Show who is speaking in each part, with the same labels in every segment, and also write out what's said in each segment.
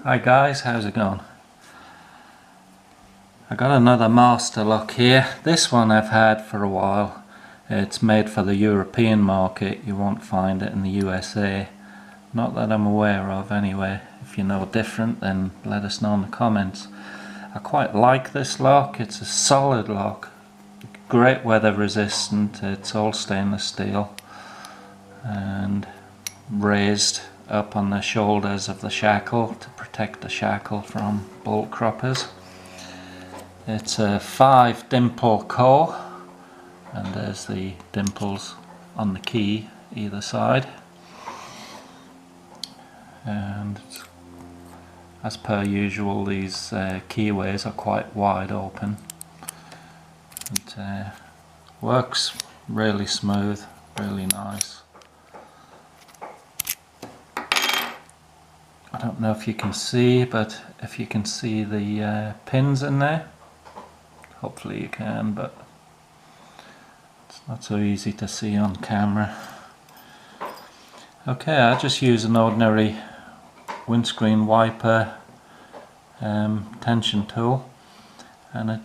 Speaker 1: Hi guys, how's it going? I got another master lock here. This one I've had for a while. It's made for the European market. You won't find it in the USA. Not that I'm aware of anyway. If you know different, then let us know in the comments. I quite like this lock. It's a solid lock. Great weather resistant. It's all stainless steel and raised up on the shoulders of the shackle to protect the shackle from bolt croppers. It's a 5 dimple core, and there's the dimples on the key either side, and as per usual these keyways are quite wide open. It works really smooth, really nice. I don't know if you can see, but if you can see the pins in there, hopefully you can, but it's not so easy to see on camera. Okay, I just use an ordinary windscreen wiper tension tool, and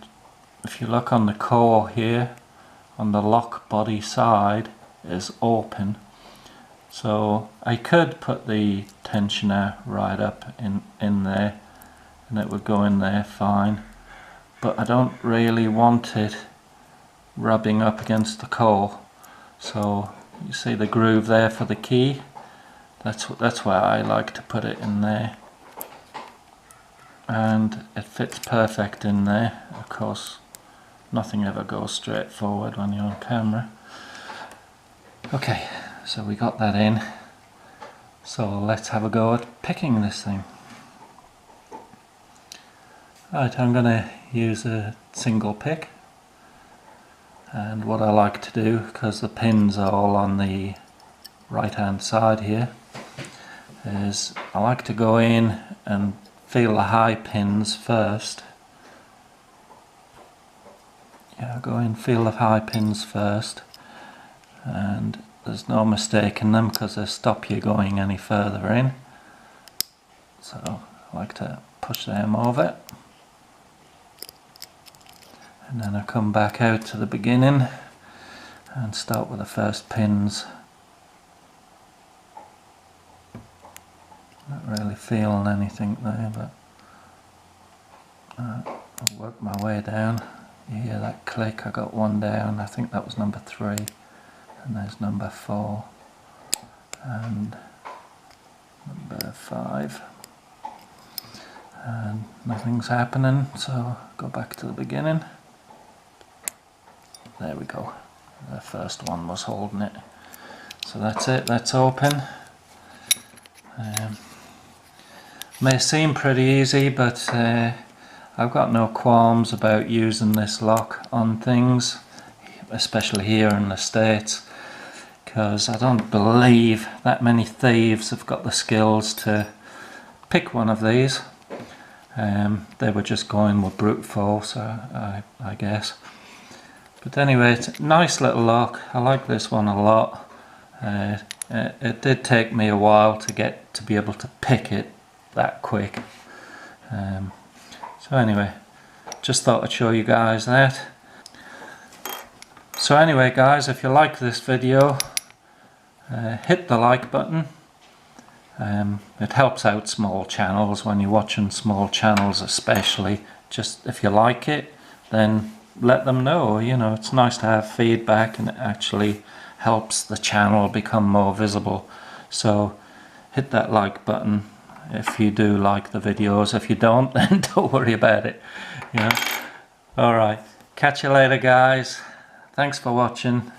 Speaker 1: if you look on the core here, on the lock body side is open. So I could put the tensioner right up in there and it would go in there fine, but I don't really want it rubbing up against the core. So you see the groove there for the key, that's where I like to put it in there, and it fits perfect in there. Of course nothing ever goes straight forward when you're on camera. Okay, so we got that in, so let's have a go at picking this thing. Right, I'm going to use a single pick, and what I like to do, because the pins are all on the right hand side here, is I like to go in and feel the high pins first. Yeah, go in, feel the high pins first, and there's no mistake in them because they stop you going any further in. So I like to push them over, and then I come back out to the beginning and start with the first pins. Not really feeling anything there, but I'll work my way down. You hear that click? I got one down. I think that was number 3, and there's number 4 and number 5, and nothing's happening, so go back to the beginning. There we go, the first one was holding it. So that's it, that's open. May seem pretty easy, but I've got no qualms about using this lock on things, especially here in the States, because I don't believe that many thieves have got the skills to pick one of these. They were just going with brute force, I guess. But anyway, it's a nice little lock. I like this one a lot. It did take me a while to be able to pick it that quick. So anyway, just thought I'd show you guys that. So anyway guys, if you like this video, hit the like button. It helps out small channels when you're watching small channels, especially. Just if you like it, then let them know. You know, it's nice to have feedback, and it actually helps the channel become more visible. So hit that like button if you do like the videos. If you don't, then don't worry about it. You know. Alright, catch you later guys. Thanks for watching.